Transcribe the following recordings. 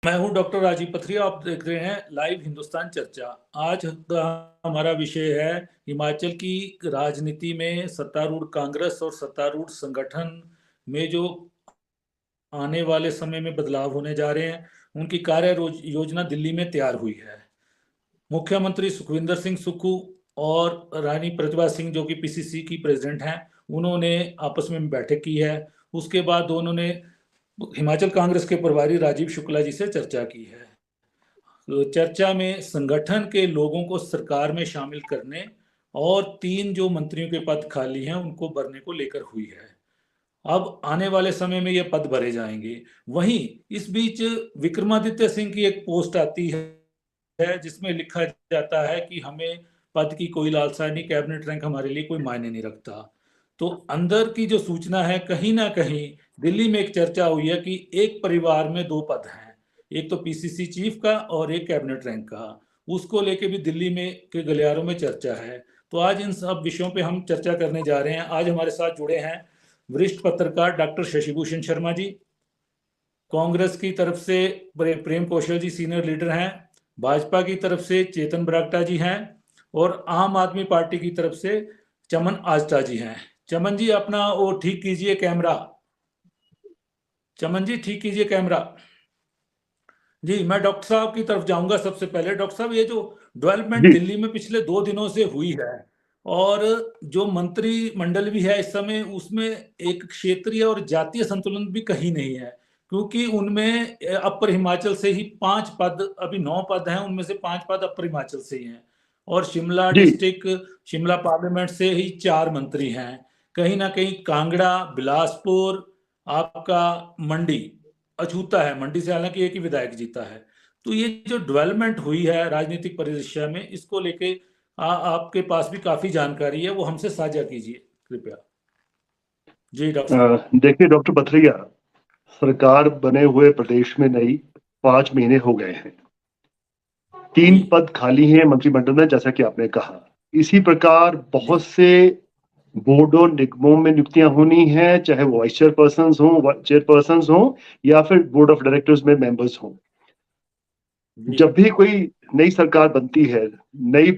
मैं हूं डॉक्टर राजीव पथरिया। आप देख रहे हैं लाइव हिंदुस्तान चर्चा। आज का हमारा विषय है हिमाचल की राजनीति में सत्तारूढ़ कांग्रेस और सत्तारूढ़ संगठन में जो आने वाले समय में बदलाव होने जा रहे हैं, उनकी कार्य योजना दिल्ली में तैयार हुई है। मुख्यमंत्री सुखविंदर सिंह सुक्खू और रानी प्रतिभा सिंह, जो कि पीसीसी की प्रेसिडेंट हैं, उन्होंने आपस में बैठक की है। उसके बाद दोनों ने हिमाचल कांग्रेस के प्रभारी राजीव शुक्ला जी से चर्चा की है। तो चर्चा में संगठन के लोगों को सरकार में शामिल करने और 3 जो मंत्रियों के पद खाली हैं उनको भरने को लेकर हुई है। अब आने वाले समय में ये पद भरे जाएंगे। वहीं इस बीच विक्रमादित्य सिंह की एक पोस्ट आती है जिसमें लिखा जाता है कि हमें पद की कोई लालसा नहीं, कैबिनेट रैंक हमारे लिए कोई मायने नहीं रखता। तो अंदर की जो सूचना है, कहीं ना कहीं दिल्ली में एक चर्चा हुई है कि एक परिवार में 2 पद हैं, एक तो पीसीसी चीफ का और एक कैबिनेट रैंक का। उसको लेके भी दिल्ली में के गलियारों में चर्चा है। तो आज इन सब विषयों पे हम चर्चा करने जा रहे हैं। आज हमारे साथ जुड़े हैं वरिष्ठ पत्रकार डॉक्टर शशिभूषण शर्मा जी, कांग्रेस की तरफ से प्रेम कौशल जी सीनियर लीडर हैं, भाजपा की तरफ से चेतन बरागटा जी हैं, और आम आदमी पार्टी की तरफ से चमन आजटा जी हैं। चमन जी अपना वो ठीक कीजिए कैमरा। चमन जी ठीक कीजिए कैमरा। जी, मैं डॉक्टर साहब की तरफ जाऊंगा। सबसे पहले डॉक्टर साहब, ये जो डेवलपमेंट जी दिल्ली में पिछले 2 दिनों से हुई है, और जो मंत्रिमंडल भी है इस समय, उसमें एक क्षेत्रीय और जातीय संतुलन भी कहीं नहीं है, क्योंकि उनमें अपर हिमाचल से ही 5 पद, अभी 9 पद हैं, उनमें से 5 पद अपर हिमाचल से ही हैं, और शिमला जी डिस्ट्रिक्ट, शिमला पार्लियामेंट से ही 4 मंत्री हैं। कहीं ना कहीं कांगड़ा, बिलासपुर, आपका मंडी अछूता है। मंडी से हालांकि एक ही विधायक जीता है। तो ये जो डेवलपमेंट हुई है राजनीतिक परिदृश्य में, इसको लेके आपके पास भी काफी जानकारी है, वो हमसे साझा कीजिए कृपया। जी डॉक्टर साहब। देखिए डॉक्टर पथरिया, सरकार बने हुए प्रदेश में नई 5 महीने हो गए हैं। 3 जी पद खाली हैं मंत्रिमंडल में, जैसा कि आपने कहा। इसी प्रकार जी बहुत से बोर्डों निगमों में नियुक्तियां होनी हैं, चाहे वो वाइस चेयरपर्सन हो, चेयरपर्सन हो, या फिर बोर्ड ऑफ डायरेक्टर्स में मेंबर्स हों। जी जब भी कोई नई सरकार बनती है, नई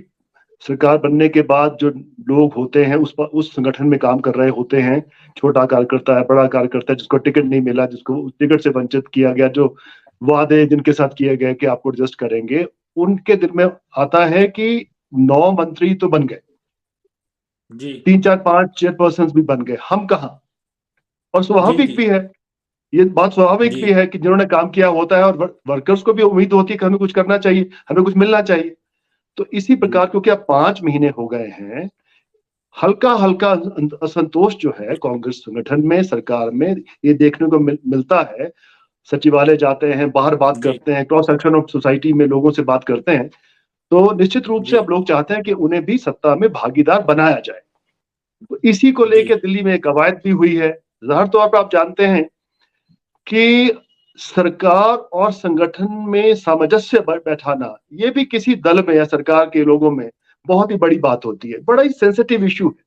सरकार बनने के बाद जो लोग होते हैं उस संगठन में काम कर रहे होते हैं, छोटा कार्यकर्ता है, बड़ा कार्यकर्ता है, जिसको टिकट नहीं मिला, जिसको टिकट से वंचित किया गया, जो वादे जिनके साथ किए गए कि आपको एडजस्ट करेंगे, उनके दिल में आता है कि 9 मंत्री तो बन गए, जी 3 4 5 चेयरपर्सन भी बन गए, हम कहाँ। और जी स्वाभाविक जी भी है, ये बात स्वाभाविक जी भी है कि जिन्होंने काम किया होता है, और वर्कर्स को भी उम्मीद होती है कि हमें कुछ करना चाहिए, हमें कुछ मिलना चाहिए। तो इसी जी प्रकार क्योंकि अब 5 महीने हो गए हैं, हल्का हल्का असंतोष जो है कांग्रेस संगठन में, सरकार में, ये देखने को मिलता है। सचिवालय जाते हैं, बाहर बात जी करते हैं, क्रॉस सेक्शन ऑफ सोसाइटी में लोगों से बात करते हैं, तो निश्चित रूप जी से अब लोग चाहते हैं कि उन्हें भी सत्ता में भागीदार बनाया जाए। तो इसी को जी लेकर दिल्ली में एक कवायद भी हुई है। जाहिर तौर पर आप जानते हैं कि सरकार और संगठन में सामंजस्य बैठाना, ये भी किसी दल में या सरकार के लोगों में बहुत ही बड़ी बात होती है, बड़ा ही सेंसिटिव इश्यू है।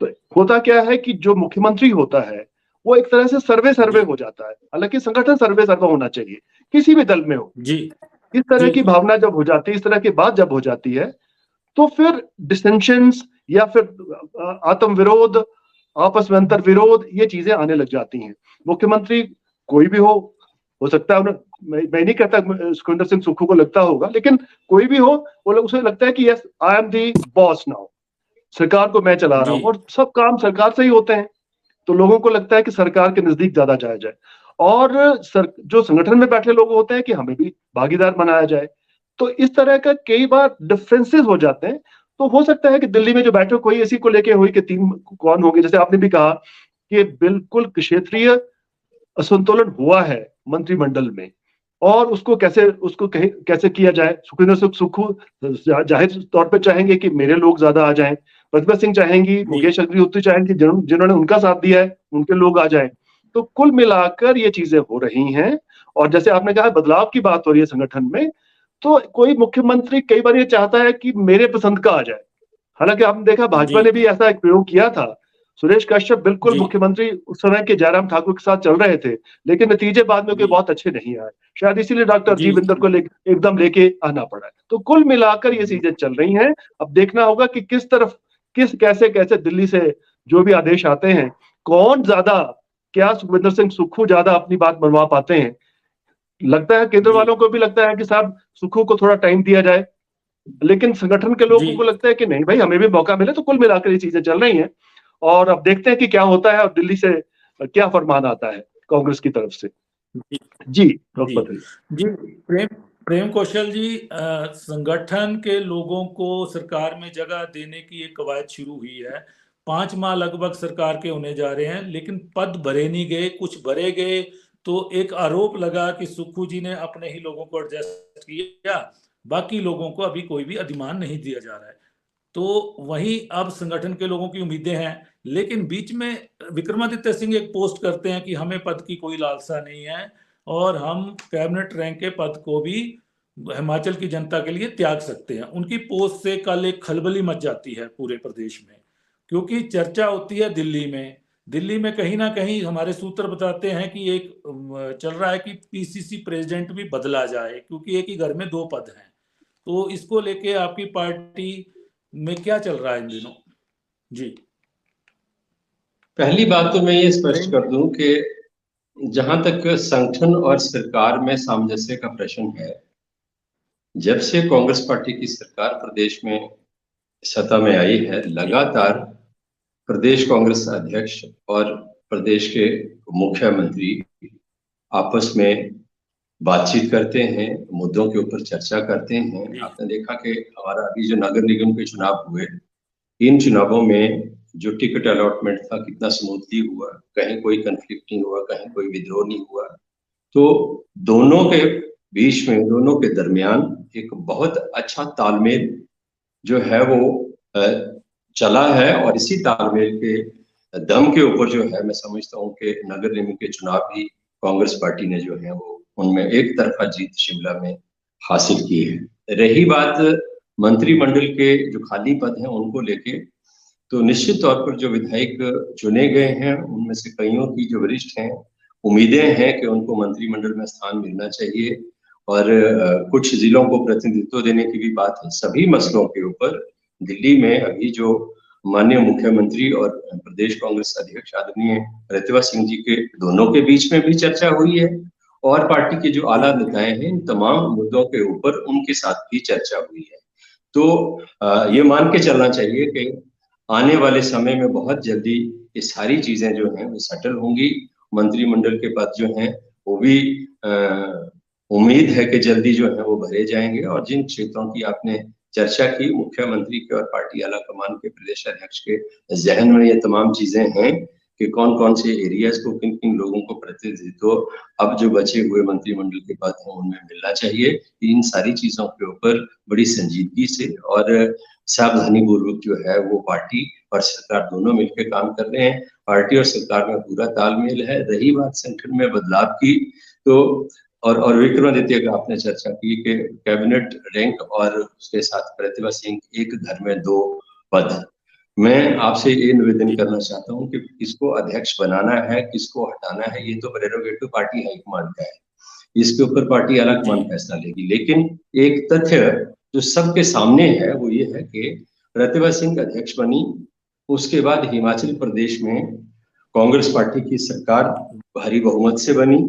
तो होता क्या है कि जो मुख्यमंत्री होता है, वो एक तरह से सर्वे सर्वे जी हो जाता है। हालांकि संगठन सर्वे सर्वे होना चाहिए, किसी भी दल में हो। जी इस तरह जी की भावना जब हो जाती है, इस तरह की बात जब हो जाती है, तो फिर डिसेंशंस या फिर आत्म विरोध, आपस में अंतर विरोध, ये चीजें आने लग जाती हैं। मुख्यमंत्री कोई भी हो सकता है मैं नहीं कहता सुखविंदर सिंह सुक्खू को लगता होगा, लेकिन कोई भी हो, वो लोग उसे लगता है कि yes, I am the boss now, सरकार को मैं चला रहा जी हूं, और सब काम सरकार से ही होते हैं। तो लोगों को लगता है कि सरकार के नजदीक ज्यादा जाया जाए, और जो संगठन में बैठे लोग होते हैं कि हमें भी भागीदार बनाया जाए। तो इस तरह का कई बार डिफरेंसेस हो जाते हैं। तो हो सकता है कि दिल्ली में जो बैठक हुई, इसी को लेके हुई कि 3 कौन होंगे। जैसे आपने भी कहा कि बिल्कुल क्षेत्रीय असंतुलन हुआ है मंत्रिमंडल में, और उसको कैसे किया जाए। सुखविंदर सिंह सुक्खू जाहिर तौर पर चाहेंगे कि मेरे लोग ज्यादा आ जाएं, प्रतिभा सिंह चाहेंगी, जी मुकेश अग्निहोत्री चाहेंगे जिन्होंने उनका साथ दिया है उनके लोग आ जाएं। तो कुल मिलाकर ये चीजें हो रही हैं। और जैसे आपने कहा बदलाव की बात हो रही है संगठन में, तो कोई मुख्यमंत्री कई बार ये चाहता है कि मेरे पसंद का आ जाए। हालांकि आपने देखा जी भाजपा ने भी ऐसा एक प्रयोग किया था, सुरेश कश्यप बिल्कुल जी मुख्यमंत्री उस समय के जयराम ठाकुर के साथ चल रहे थे, लेकिन नतीजे बाद में कोई जी बहुत अच्छे नहीं आए। शायद इसीलिए डॉक्टर जी राजीव बिंदल को एकदम लेके आना पड़ा है। तो कुल मिलाकर ये जी चीजें चल रही हैं। अब देखना होगा कि किस तरफ कैसे कैसे दिल्ली से जो भी आदेश आते हैं, कौन ज्यादा, क्या सुखविंदर सिंह सुक्खू ज्यादा अपनी बात मनवा पाते हैं। लगता है केंद्र जी वालों को भी लगता है कि साहब सुक्खू को थोड़ा टाइम दिया जाए, लेकिन संगठन के जी लोगों को लगता है कि नहीं भाई, हमें भी मौका मिले। तो कुल मिलाकर ये चीजें चल रही हैं और अब देखते हैं कि क्या होता है और दिल्ली से क्या फरमान आता है कांग्रेस की तरफ से। जी जी जी डॉक्टर पटेल। जी प्रेम प्रेम कौशल जी, संगठन के लोगों को सरकार में जगह देने की एक कवायद शुरू हुई है। 5 माह लगभग सरकार के होने जा रहे हैं, लेकिन पद भरे नहीं गए, कुछ भरे गए तो एक आरोप लगा कि सुक्खू जी ने अपने ही लोगों को एडजस्ट किया, बाकी लोगों को अभी कोई भी अधिमान नहीं दिया जा रहा है। तो वहीं अब संगठन के लोगों की उम्मीदें हैं, लेकिन बीच में विक्रमादित्य सिंह एक पोस्ट करते हैं कि हमें पद की कोई लालसा नहीं है और हम कैबिनेट रैंक के पद को भी हिमाचल की जनता के लिए त्याग सकते हैं। उनकी पोस्ट से कल एक खलबली मच जाती है पूरे प्रदेश में, क्योंकि चर्चा होती है दिल्ली में। दिल्ली में कहीं ना कहीं हमारे सूत्र बताते हैं कि एक चल रहा है कि पीसीसी प्रेसिडेंट भी बदला जाए, क्योंकि एक ही घर में 2 पद हैं। तो इसको लेके आपकी पार्टी में क्या चल रहा है इन दिनों? जी पहली बात तो मैं ये स्पष्ट प्रेम कर दूं कि जहां तक संगठन और सरकार में सामंजस्य का प्रश्न है, जब से कांग्रेस पार्टी की सरकार प्रदेश में सत्ता में आई है, जी लगातार प्रदेश कांग्रेस अध्यक्ष और प्रदेश के मुख्यमंत्री आपस में बातचीत करते हैं, मुद्दों के ऊपर चर्चा करते हैं। जी आपने देखा कि हमारा अभी जो नगर निगम के चुनाव हुए, इन चुनावों में जो टिकट अलॉटमेंट था कितना स्मूथली हुआ, कहीं कोई कंफ्लिक्ट नहीं हुआ, कहीं कोई विद्रोह नहीं हुआ। तो दोनों के बीच में, दोनों के दरमियान एक बहुत अच्छा तालमेल जो है वो चला है, और इसी तालमेल के दम के ऊपर जो है मैं समझता हूँ कि नगर निगम के चुनाव भी कांग्रेस पार्टी ने जो है वो उनमें एक तरफा जीत शिमला में हासिल की है। रही बात मंत्रिमंडल के जो खाली पद हैं उनको लेके, तो निश्चित तौर पर जो विधायक चुने गए हैं उनमें से कईयों की जो वरिष्ठ हैं, उम्मीदें हैं कि उनको मंत्रिमंडल में स्थान मिलना चाहिए, और कुछ जिलों को प्रतिनिधित्व देने की भी बात है। सभी मसलों के ऊपर दिल्ली में अभी जो माननीय मुख्यमंत्री और प्रदेश कांग्रेस अध्यक्ष आदरणीय प्रतिभा सिंह जी के दोनों के बीच में भी चर्चा हुई है, और पार्टी के जो आला नेताएं हैं इन तमाम मुद्दों के ऊपर उनके साथ भी चर्चा हुई है। तो ये मान के चलना चाहिए कि आने वाले समय में बहुत जल्दी ये सारी चीजें जो हैं वो सेटल होंगी। मंत्रिमंडल के पद जो हैं वो भी उम्मीद है कि जल्दी जो है वो भरे जाएंगे, और जिन क्षेत्रों की आपने चर्चा की, मुख्यमंत्री के और पार्टी आला कमान के प्रदेश अध्यक्ष के जहन में ये तमाम चीजें हैं कि कौन कौन से एरियाज को किन किन लोगों को प्रतिनिधित्व अब जो बचे हुए मंत्रिमंडल के पद हैं उनमें मिलना चाहिए। इन सारी चीजों के ऊपर बड़ी संजीदगी से और सावधानी पूर्वक जो है वो पार्टी और सरकार दोनों मिलकर काम कर रहे हैं। पार्टी और सरकार में पूरा तालमेल है। रही बात संगठन में बदलाव की, तो और विक्रमादित्य का आपने चर्चा की कि कैबिनेट रैंक और उसके साथ प्रतिभा सिंह, एक घर में 2 पद। मैं आपसे ये निवेदन करना चाहता हूँ कि किसको अध्यक्ष बनाना है, किसको हटाना है, ये तो प्रेरोगेटिव पार्टी हाईकमान का है, इसके ऊपर पार्टी अलग फैसला लेगी। लेकिन एक तथ्य जो सबके सामने है वो ये है कि प्रतिभा सिंह अध्यक्ष बनी, उसके बाद हिमाचल प्रदेश में कांग्रेस पार्टी की सरकार भारी बहुमत से बनी,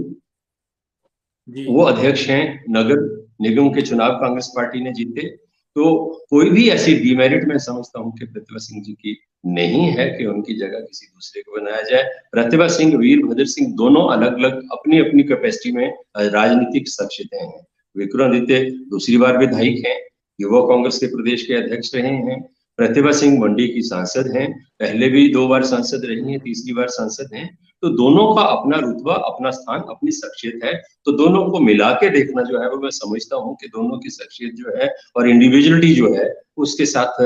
वो अध्यक्ष हैं, नगर निगम के चुनाव कांग्रेस पार्टी ने जीते। तो कोई भी ऐसी डिमेरिट मैं समझता हूं कि प्रतिभा सिंह जी की नहीं है कि उनकी जगह किसी दूसरे को बनाया जाए। प्रतिभा सिंह, वीरभद्र सिंह दोनों अलग अलग अपनी अपनी कैपेसिटी में राजनीतिक शख्सियतें हैं। विक्रमादित्य दूसरी बार विधायक हैं, युवा कांग्रेस के प्रदेश के अध्यक्ष रहे हैं। प्रतिभा सिंह मंडी की सांसद हैं, पहले भी 2 बार सांसद रही हैं, तीसरी बार सांसद हैं। तो दोनों का अपना रुतबा, अपना स्थान, अपनी शख्सियत है। तो दोनों को मिला के देखना जो है वो मैं समझता हूँ कि दोनों की शख्सियत जो है और इंडिविजुअलिटी जो है उसके साथ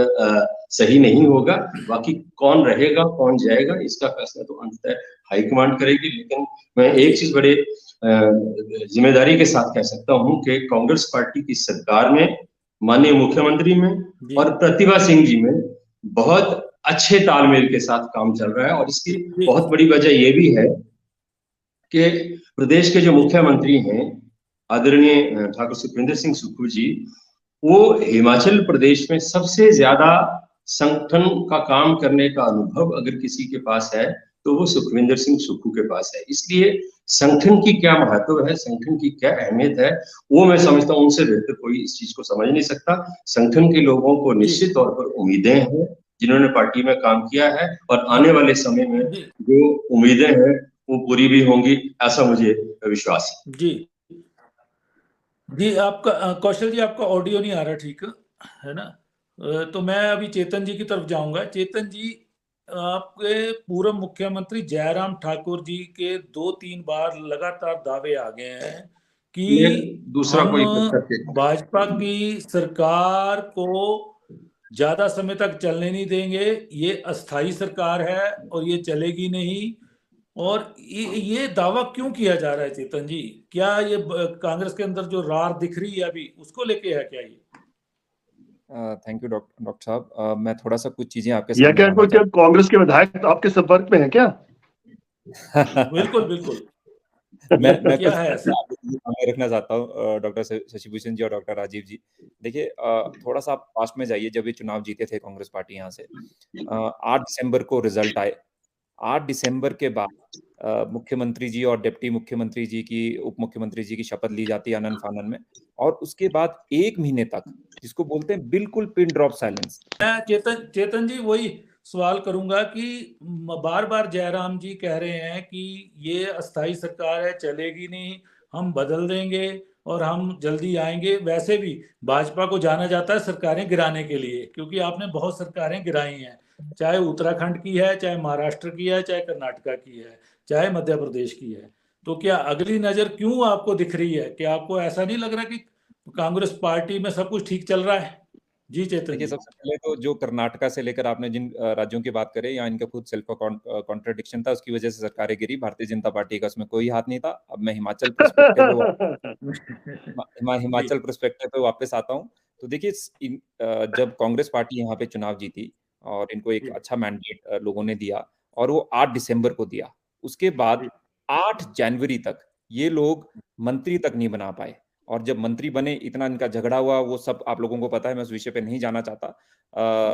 सही नहीं होगा। बाकी कौन रहेगा कौन जाएगा इसका फैसला तो अंततः हाईकमांड करेगी। लेकिन मैं एक चीज बड़े जिम्मेदारी के साथ कह सकता हूँ कि कांग्रेस पार्टी की सरकार में, माननीय मुख्यमंत्री में और प्रतिभा सिंह जी में बहुत अच्छे तालमेल के साथ काम चल रहा है। और इसकी जी बहुत बड़ी वजह ये भी है कि प्रदेश के जो मुख्यमंत्री हैं आदरणीय ठाकुर सुखविंदर सिंह सुक्खू जी, वो हिमाचल प्रदेश में सबसे ज्यादा संगठन का काम करने का अनुभव अगर किसी के पास है तो वो सुखविंदर सिंह सुक्खू के पास है। इसलिए संगठन की क्या महत्व है, संगठन की क्या अहमियत है, वो मैं समझता हूँ उनसे बेहतर कोई इस चीज को समझ नहीं सकता। संगठन के लोगों को जी निश्चित तौर पर उम्मीदें हैं, जिन्होंने पार्टी में काम किया है, और जी आने वाले समय में जी जो उम्मीदें हैं वो पूरी भी होंगी, ऐसा मुझे विश्वास है। जी जी आपका कौशल जी, आपका ऑडियो नहीं आ रहा ठीक है ना। तो मैं अभी चेतन जी की तरफ जाऊंगा। चेतन जी, आपके पूर्व मुख्यमंत्री जयराम ठाकुर जी के 2-3 बार लगातार दावे आ गए हैं कि ये दूसरा हम कोई पत्थर के भाजपा की सरकार को ज्यादा समय तक चलने नहीं देंगे, ये अस्थाई सरकार है और ये चलेगी नहीं। और ये दावा क्यों किया जा रहा है चेतन जी? क्या ये कांग्रेस के अंदर जो रार दिख रही है अभी, उसको लेके है क्या ये? थैंक यू डॉक्टर साहब। मैं थोड़ा सा कुछ चीजें आपके या सामने क्या लाना कोई क्या कांग्रेस के विधायक आपके संपर्क में है क्या? बिल्कुल बिल्कुल। मैं क्या कुछ है ऐसा? आपके सामने रखना चाहता हूँ डॉक्टर शशिभूषण जी और डॉक्टर राजीव जी। देखिए, थोड़ा सा आप पास्ट में जाइए, जब ये चुनाव जीते थे कांग्रेस पार्टी यहाँ से। 8 दिसंबर को रिजल्ट आए। 8 दिसंबर के बाद मुख्यमंत्री जी और डिप्टी मुख्यमंत्री जी की, उप मुख्यमंत्री जी की शपथ ली जाती है आनन फानन में, और उसके बाद 1 महीने तक, जिसको बोलते हैं बिल्कुल पिन ड्रॉप साइलेंस। मैं चेतन जी वही सवाल करूंगा कि बार बार जयराम जी कह रहे हैं कि ये अस्थाई सरकार है, चलेगी नहीं, हम बदल देंगे और हम जल्दी आएंगे। वैसे भी भाजपा को जाना जाता है सरकारें गिराने के लिए, क्योंकि आपने बहुत सरकारें गिराई हैं, चाहे उत्तराखंड की है, चाहे महाराष्ट्र की है, चाहे कर्नाटका की है, चाहे मध्य प्रदेश की है। तो क्या अगली नजर क्यों आपको दिख रही है? कि आपको ऐसा नहीं लग रहा कि कांग्रेस पार्टी में सब कुछ ठीक चल रहा है? जी चेतन देखिए, जी। सबसे पहले तो जो कर्नाटका से लेकर आपने जिन राज्यों की बात करें, यहाँ इनका खुद सेल्फ कॉन्ट्रडिक्शन था, उसकी वजह से सरकारें गिरी। भारतीय जनता पार्टी का उसमें कोई हाथ नहीं था। अब मैं हिमाचल पर्सपेक्टिव पे जी हिमाचल पर्सपेक्टिव पे वापस आता हूँ। तो देखिए, जब कांग्रेस पार्टी यहाँ पे चुनाव जीती और इनको एक जी अच्छा मैंडेट लोगों ने दिया, और वो 8 दिसंबर को दिया, उसके बाद जी 8 जनवरी तक ये लोग मंत्री तक नहीं बना पाए। और जब मंत्री बने, इतना इनका झगड़ा हुआ, वो सब आप लोगों को पता है, मैं उस विषय पे नहीं जाना चाहता।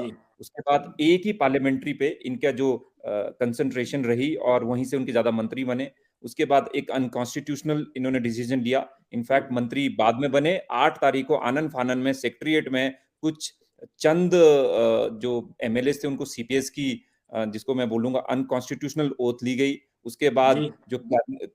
जी उसके बाद एक ही पार्लियामेंट्री पे इनका जो कंसंट्रेशन रही, और वहीं से उनके ज्यादा मंत्री बने। उसके बाद एक अनकॉन्स्टिट्यूशनल इन्होंने डिसीजन लिया। इनफैक्ट मंत्री बाद में बने। 8 तारीख को आनन फानन में सेक्रेटरिएट में कुछ चंद जो एमएलए थे, उनको सीपीएस की, जिसको मैं बोलूंगा अनकॉन्स्टिट्यूशनल ओथ ली गई। उसके बाद जी जो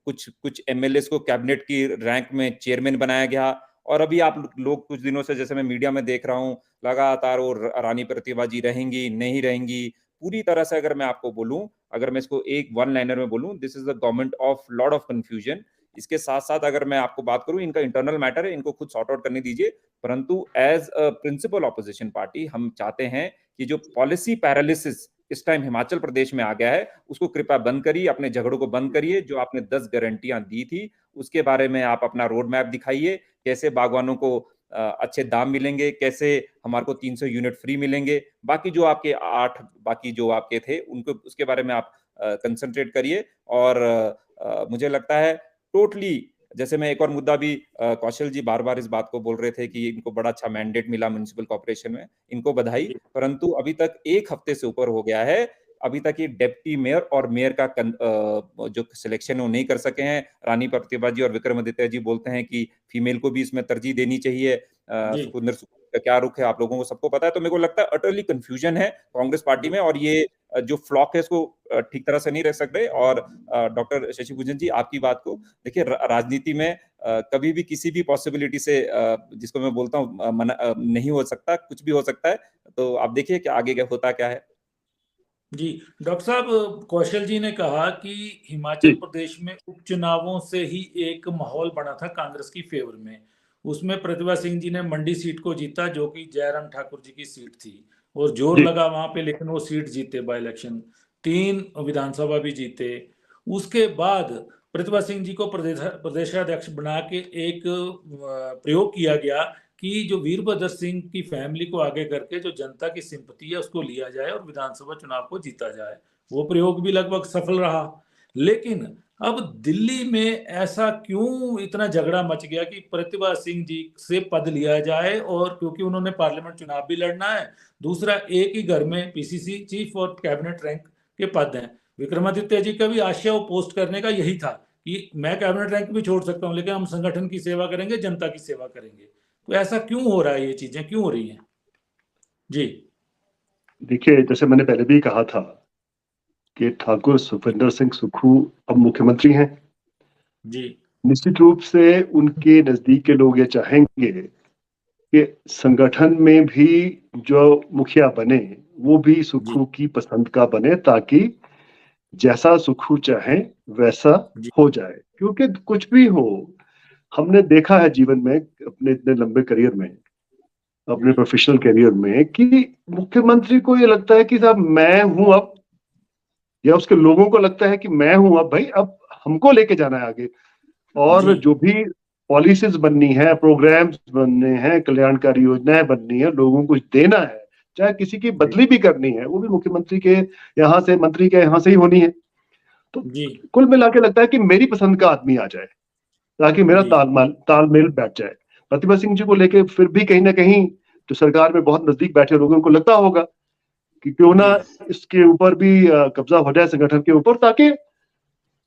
कुछ कुछ एमएलए को कैबिनेट की रैंक में चेयरमैन बनाया गया। और अभी आप लोग कुछ दिनों से, जैसे मैं मीडिया में देख रहा हूँ, लगातार वो रानी प्रतिभा जी रहेंगी नहीं रहेंगी। पूरी तरह से अगर मैं आपको बोलूं, अगर मैं इसको एक वन लाइनर में बोलूं, this is the government of lot of confusion. इसके साथ साथ अगर मैं आपको बात करूं, इनका इंटरनल मैटर है, इनको खुद सॉर्ट आउट करने दीजिए। परंतु as a principal opposition party हम चाहते हैं कि जो पॉलिसी पैरालिसिस इस टाइम हिमाचल प्रदेश में आ गया है, उसको कृपया बंद करिए। अपने झगड़ों को बंद करिए। जो आपने 10 गारंटियां दी थी, उसके बारे में आप अपना रोड मैप दिखाइए। कैसे बागवानों को अच्छे दाम मिलेंगे, कैसे हमारे को 300 यूनिट फ्री मिलेंगे। बाकी जो आपके 8 बाकी जो आपके थे, उनको उसके बारे में आप कंसंट्रेट करिए। और मुझे लगता है टोटली, जैसे मैं एक और मुद्दा भी, कौशल जी बार बार इस बात को बोल रहे थे कि इनको बड़ा अच्छा मैंडेट मिला म्युनिसिपल कॉर्पोरेशन में, इनको बधाई। जी परंतु अभी तक 1 हफ्ते से ऊपर हो गया है, अभी तक ये डेप्टी मेयर और मेयर का जो सिलेक्शन है वो नहीं कर सके हैं। रानी प्रतिभा जी और विक्रमादित्य जी बोलते हैं कि फीमेल को भी इसमें तरजीह देनी चाहिए। जी सुखविंदर सुक्खू का क्या रुख है आप लोगों को सबको पता है। तो मेरे को लगता है अटरली कंफ्यूजन है कांग्रेस पार्टी जी में, और ये जो फ्लॉक है इसको ठीक तरह से नहीं रख सकते। और डॉक्टर शशिभूषण जी, आपकी बात को देखिए, राजनीति में कभी भी किसी भी पॉसिबिलिटी से, जिसको मैं बोलता हूँ, नहीं हो सकता, कुछ भी हो सकता है। तो आप देखिए कि आगे क्या होता क्या है। जी डॉक्टर साहब, कौशल जी ने कहा कि हिमाचल जी प्रदेश में उपचुनावों से ही एक माहौल बना था कांग्रेस की फेवर में। उसमें प्रतिभा सिंह जी ने मंडी सीट को जीता, जो कि जयराम ठाकुर जी की सीट थी, और जोर जी लगा वहां पे, लेकिन वो सीट जीते बाय इलेक्शन। 3 विधानसभा भी जीते। उसके बाद प्रतिभा सिंह जी को प्रदेशाध्यक्ष बना के एक प्रयोग किया गया कि जो वीरभद्र सिंह की फैमिली को आगे करके जो जनता की सिंपैथी है उसको लिया जाए और विधानसभा चुनाव को जीता जाए। वो प्रयोग भी लगभग सफल रहा। लेकिन अब दिल्ली में ऐसा क्यों इतना झगड़ा मच गया कि प्रतिभा सिंह जी से पद लिया जाए, और क्योंकि उन्होंने पार्लियामेंट चुनाव भी लड़ना है, दूसरा एक ही घर में पीसीसी चीफ और कैबिनेट रैंक के पद हैं। विक्रमादित्य जी का भी आशय पोस्ट करने का यही था कि मैं कैबिनेट रैंक भी छोड़ सकता हूं लेकिन हम संगठन की सेवा करेंगे, जनता की सेवा करेंगे। तो ऐसा क्यों हो रहा है, ये चीजें क्यों हो रही हैं? जी देखिए, जैसे मैंने पहले भी कहा था कि ठाकुर सुखविंदर सिंह सुक्खू अब मुख्यमंत्री हैं। जी निश्चित रूप से उनके नजदीक के लोग ये चाहेंगे कि संगठन में भी जो मुखिया बने वो भी सुक्खू की पसंद का बने, ताकि जैसा सुक्खू चाहे वैसा हो जाए। क्योंकि कुछ भी हो, हमने देखा है जीवन में, अपने इतने लंबे करियर में, अपने प्रोफेशनल करियर में, कि मुख्यमंत्री को ये लगता है कि साहब मैं हूं अब, या उसके लोगों को लगता है कि मैं हूं अब, भाई अब हमको लेके जाना है आगे। और जो भी पॉलिसीज बननी है, प्रोग्राम्स बनने हैं, कल्याणकारी योजनाएं बननी है, लोगों को देना है, चाहे किसी की बदली भी करनी है वो भी मुख्यमंत्री के यहाँ से, मंत्री के यहाँ से ही होनी है। तो कुल मिला के लगता है कि मेरी पसंद का आदमी आ जाए ताकि मेरा तालमेल बैठ जाए। प्रतिभा सिंह जी को लेके फिर भी कहीं ना कहीं जो सरकार में बहुत नजदीक बैठे लोगों को लगता होगा कि क्यों ना इसके ऊपर भी कब्जा हो जाए संगठन के ऊपर, ताकि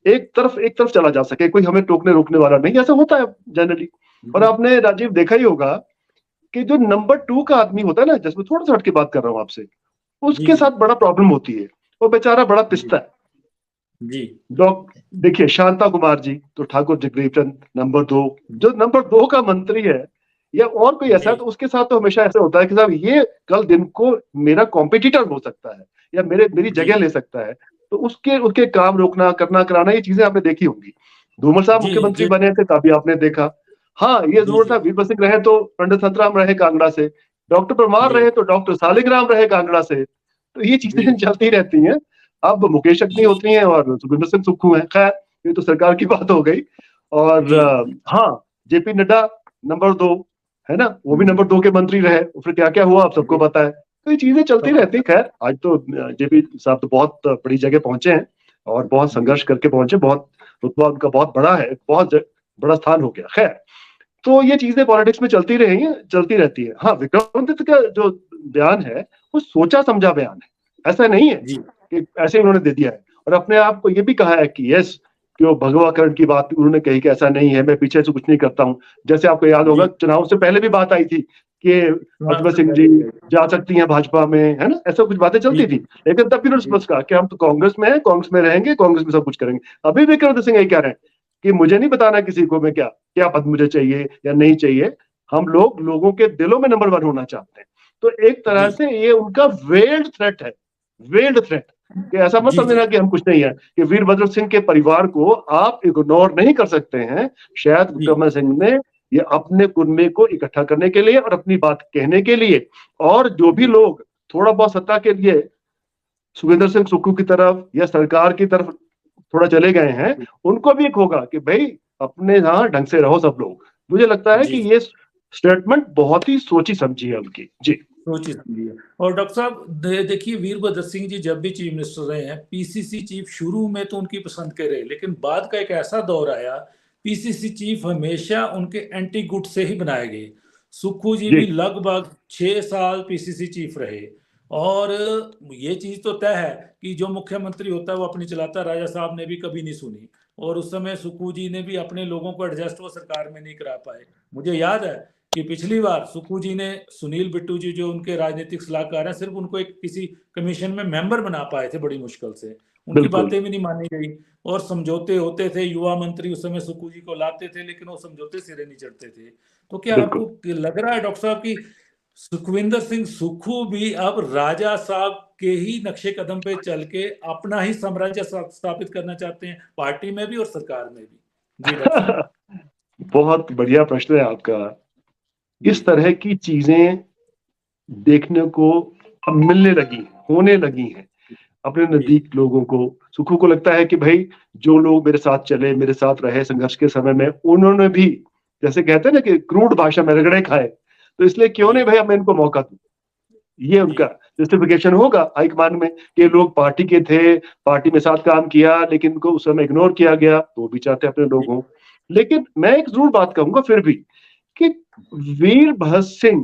एक तरफ चला जा सके, कोई हमें टोकने रोकने वाला नहीं। ऐसा होता है जनरली। और आपने राजीव देखा ही होगा कि जो नंबर 2 का आदमी होता है ना, जिसमें थोड़ा सा हट के बात कर रहा हूं आपसे, उसके साथ बड़ा प्रॉब्लम होती है। वो बेचारा बड़ा पिसता है जी। देखिए शांता कुमार जी तो ठाकुर जगदीप चंद नंबर 2, जो नंबर 2 का मंत्री है या और कोई ऐसा है, तो उसके साथ तो हमेशा ऐसा होता है कि साहब ये कल दिन को मेरा कॉम्पिटिटर हो सकता है या मेरी जगह ले सकता है। तो उसके काम रोकना, करना, कराना, ये चीजें आपने देखी होंगी। धूमल साहब मुख्यमंत्री बने थे तभी आपने देखा। हाँ, ये जरूर था, वीरभद्र सिंह रहे तो पंडित संतराम रहे कांगड़ा से, डॉक्टर परमार रहे तो डॉक्टर सालिग्राम रहे कांगड़ा से। तो ये चीजें चलती रहती हैं। अब मुकेश अग्निहोत्री हैं और सुखविंदर सिंह सुक्खू हैं। खैर ये तो सरकार की बात हो गई। और हाँ, जेपी नड्डा नंबर 2 है ना, वो भी नंबर 2 के मंत्री रहे। फिर क्या क्या हुआ आप सबको पता है। तो ये चीजें चलती रहती। खैर आज तो जेपी साहब तो बहुत बड़ी जगह पहुंचे हैं और बहुत संघर्ष करके पहुंचे, बहुत रुतबा उनका बहुत बड़ा है, बहुत बड़ा स्थान हो गया। खैर तो ये चीजें पॉलिटिक्स में चलती रहती है। हाँ, विक्रमादित्य का जो बयान है वो सोचा समझा बयान है, ऐसा नहीं है कि ऐसे उन्होंने दे दिया है। और अपने आप को ये भी कहा है कि यस, कि वो भगवाकरण की बात उन्होंने कही कि ऐसा नहीं है, मैं पीछे से कुछ नहीं करता हूँ। जैसे आपको याद होगा चुनाव से पहले भी बात आई थी कि प्रतिभा सिंह जी जा सकती हैं भाजपा में, है ना, ऐसा कुछ बातें चलती थी। लेकिन तब भी उन्होंने स्पष्ट कहा कि हम तो कांग्रेस में हैं, कांग्रेस में रहेंगे, कांग्रेस में सब कुछ करेंगे। अभी विक्रमादित्य सिंह यही कह रहे हैं कि मुझे नहीं बताना किसी को मैं क्या पद मुझे चाहिए या नहीं चाहिए, हम लोगों के दिलों में नंबर 1 होना चाहते हैं। तो एक तरह से ये उनका वेल्ड थ्रेट है, वेल्ड थ्रेट। कि ऐसा मत समझना कि हम कुछ नहीं है, कि वीरभद्र सिंह के परिवार को आप इग्नोर नहीं कर सकते हैं। शायद विक्रमादित्य सिंह ने ये अपने कुनबे को इकट्ठा करने के लिए और अपनी बात कहने के लिए, और जो भी लोग थोड़ा बहुत सत्ता के लिए सुखविंदर सिंह सुक्खू की तरफ या सरकार की तरफ थोड़ा चले गए हैं, उनको भी एक होगा कि भाई अपने यहाँ ढंग से रहो सब लोग। मुझे लगता है कि ये स्टेटमेंट बहुत ही सोची समझी है उनकी। जी, सोची समझी है। और डॉक्टर साहब देखिए, वीरभद्र सिंह जी जब भी चीफ मिनिस्टर रहे हैं, पीसीसी चीफ शुरू में तो उनकी पसंद के रहे, लेकिन बाद का एक ऐसा दौर आया, पीसीसी चीफ हमेशा उनके एंटी गुट से ही बनाए गए। सुक्खू जी भी लगभग 6 साल पीसीसी चीफ रहे। और ये चीज तो तय है कि जो मुख्यमंत्री होता है वो अपनी चलाता। राजा साहब ने भी कभी नहीं सुनी, और उस समय सुक्खू जी ने भी अपने लोगों को एडजस्ट वो सरकार में नहीं करा पाए। मुझे याद है कि पिछली बार सुक्खू जी ने सुनील बिट्टू जी जो उनके राजनीतिक सलाहकार हैं, सिर्फ उनको एक किसी कमीशन में मेंबर बना पाए थे बड़ी मुश्किल से। उनकी बातें भी नहीं मानी गई और समझौते होते थे। युवा मंत्री उस समय सुक्खू जी को लाते थे, लेकिन वो समझौते सिरे नहीं चढ़ते थे। तो क्या आपको लग रहा है डॉक्टर साहब की सुखविंदर सिंह सुक्खू भी अब राजा साहब के ही नक्शे कदम पे चल के अपना ही साम्राज्य स्थापित करना चाहते हैं, पार्टी में भी और सरकार में भी? जी बहुत बढ़िया प्रश्न है आपका। इस तरह की चीजें देखने को अब मिलने लगी, होने लगी हैं अपने नजदीक लोगों को। सुक्खू को लगता है कि भाई जो लोग मेरे साथ चले, मेरे साथ रहे संघर्ष के समय में, उन्होंने भी, जैसे कहते हैं ना कि क्रूड भाषा में, रगड़े खाए। तो इसलिए क्यों नहीं भाई मैं इनको मौका दूं। ये उनका जस्टिफिकेशन होगा हाईकमान में कि लोग पार्टी के थे, पार्टी में साथ काम किया, लेकिन इनको उस समय इग्नोर किया गया, तो भी चाहते अपने लोग हों। लेकिन मैं एक जरूर बात कहूंगा फिर भी कि वीरभद्र सिंह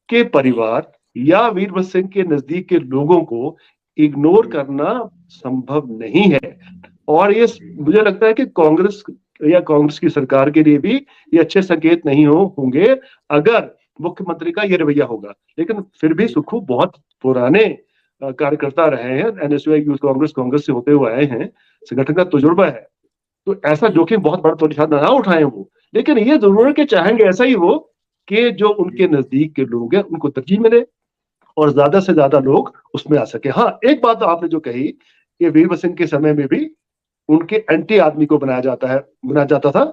के परिवार या वीरभद्र सिंह के नजदीक के लोगों को इग्नोर करना संभव नहीं है। और ये मुझे लगता है कि कांग्रेस या कांग्रेस की सरकार के लिए भी ये अच्छे संकेत नहीं होंगे अगर मुख्यमंत्री का ये रवैया होगा। लेकिन फिर भी सुक्खू बहुत पुराने कार्यकर्ता रहे हैं, एनएसयूआई यूथ कांग्रेस से होते हुए आए हैं, संगठन का तजुर्बा है, तो ऐसा जोखिम बहुत बड़ा तो शायद ना उठाए वो। लेकिन ये जरूर है कि चाहेंगे ऐसा ही हो कि जो उनके नजदीक के लोग हैं उनको तरजीह मिले और ज्यादा से ज्यादा लोग उसमें आ सके। हाँ, एक बात तो आपने जो कही कि वीरभद्र सिंह के समय में भी उनके एंटी आदमी को बनाया जाता था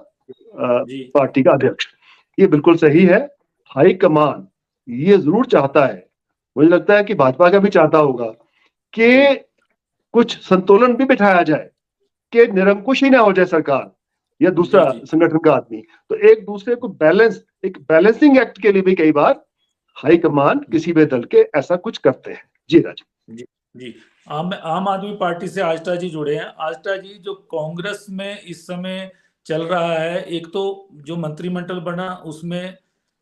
पार्टी का अध्यक्ष, ये बिल्कुल सही है। हाईकमान ये जरूर चाहता है, मुझे लगता है कि भाजपा का भी चाहता होगा कि कुछ संतुलन भी बिठाया जाए, कि निरंकुश ही ना हो जाए सरकार या दूसरा संगठन का आदमी। तो एक दूसरे को एक बैलेंसिंग एक्ट के लिए भी कई बार हाईकमान किसी भी दल के ऐसा कुछ करते हैं। जी राजीव। जी आम आदमी पार्टी से आष्टा जी जुड़े हैं। आष्टा जी, जो कांग्रेस में इस समय चल रहा है, एक तो जो मंत्रिमंडल बना उसमें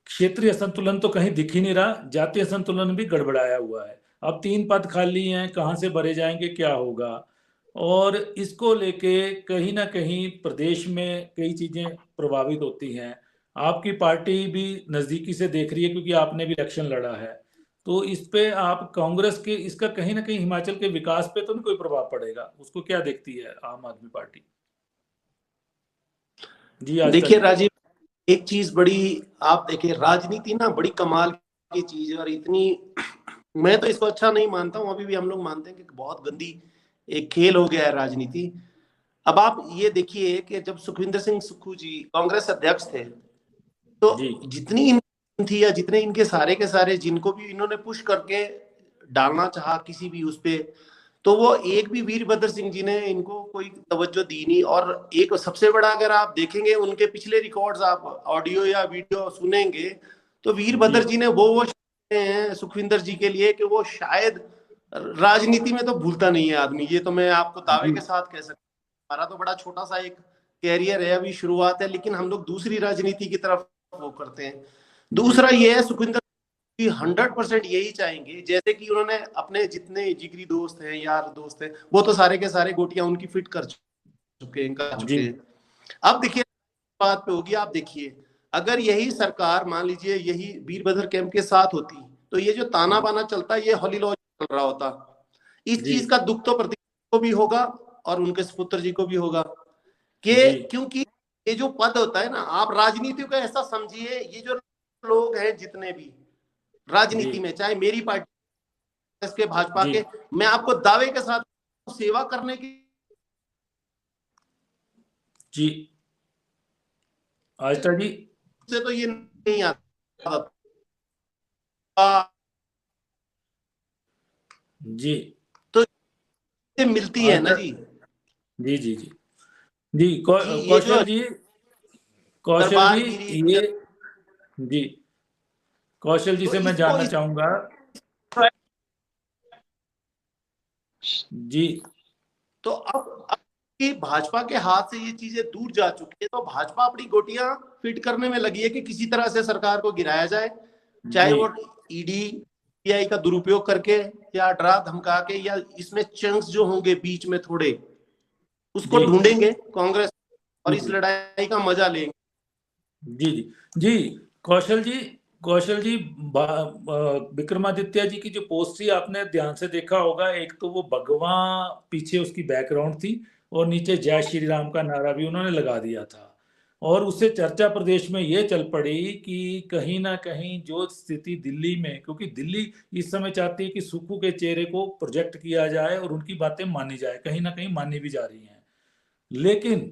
क्षेत्रीय संतुलन तो कहीं दिख ही नहीं रहा, जातीय संतुलन भी गड़बड़ाया हुआ है। अब 3 पद खाली हैं, कहाँ से भरे जाएंगे, क्या होगा? और इसको लेके कहीं ना कहीं प्रदेश में कई चीजें प्रभावित होती हैं। आपकी पार्टी भी नजदीकी से देख रही है क्योंकि आपने भी इलेक्शन लड़ा है, तो इस पे आप कांग्रेस के इसका कहीं ना कहीं हिमाचल के विकास पे तो नहीं कोई प्रभाव पड़ेगा? उसको क्या देखती है आम आदमी पार्टी? जी देखिए राजीव, एक चीज बड़ी, आप देखिए राजनीति ना बड़ी कमाल की चीज है और इतनी, मैं तो इसको अच्छा नहीं मानता हूँ, अभी भी हम लोग मानते हैं कि बहुत गंदी एक खेल हो गया है राजनीति। अब आप ये देखिए कि जब सुखविंदर सिंह सुक्खू जी कांग्रेस अध्यक्ष थे, तो जितनी थी या जितने इनके सारे के सारे जिनको भी इन्होंने पुश करके डालना चाहा किसी भी उस पे, तो वो एक भी वीरभद्र सिंह जी ने इनको कोई तवज्जो दी नहीं। और एक सबसे बड़ा, अगर आप देखेंगे उनके पिछले रिकॉर्ड्स, आप ऑडियो या वीडियो सुनेंगे, तो वीरभद्र जी ने वो हैं सुखविंदर जी के लिए कि वो शायद राजनीति में तो भूलता नहीं है आदमी। ये तो मैं आपको दावे के साथ कह सकता हूँ। हमारा तो बड़ा छोटा सा एक कैरियर है, अभी शुरुआत है, लेकिन हम लोग दूसरी राजनीति की तरफ वो करते हैं। दूसरा ये है, सुखविंदर 100% यही चाहेंगे, जैसे कि उन्होंने अपने जितने जिगरी दोस्त हैं, यार दोस्त हैं, वो तो सारे के सारे गोटियां उनकी फिट कर चुके हैं। अब देखिए बात पे होगी, आप देखिए अगर यही सरकार मान लीजिए यही वीरभद्र कैंप के साथ होती, तो ये जो ताना बाना चलता है ये हॉली लॉ चल रहा होता। इस चीज का दुख तो प्रदीप को भी होगा और उनके सुपुत्र जी को भी होगा कि क्योंकि ये जो पद होता है ना, आप राजनीति को ऐसा समझिए, ये जो लोग हैं जितने भी राजनीति में, चाहे मेरी पार्टी के भाजपा के, मैं आपको दावे के साथ सेवा करने की जी आष्टा जी से तो ये नहीं आता जी, तो ये मिलती है ना जी। जी जी जी जी कौशल जी, ये जी कौशल जी से मैं जानना चाहूंगा जी। तो अब कि भाजपा के हाथ से ये चीजें दूर जा चुकी है, तो भाजपा अपनी गोटियां फिट करने में लगी है कि किसी तरह से सरकार को गिराया जाए, चाहे वो ईडी सीबीआई का दुरुपयोग करके या डरा धमका के, या इसमें चंक्स जो होंगे बीच में थोड़े, उसको ढूंढेंगे कांग्रेस और इस लड़ाई का मजा लेंगे। जी जी जी कौशल जी विक्रमादित्य जी की जो पोस्ट थी आपने ध्यान से देखा होगा, एक तो वो भगवा पीछे उसकी बैकग्राउंड थी और नीचे जय श्री राम का नारा भी उन्होंने लगा दिया था, और उससे चर्चा प्रदेश में ये चल पड़ी कि कहीं ना कहीं जो स्थिति दिल्ली में, क्योंकि दिल्ली इस समय चाहती है कि सुक्खू के चेहरे को प्रोजेक्ट किया जाए और उनकी बातें मानी जाए, कहीं ना कहीं मानी भी जा रही हैं, लेकिन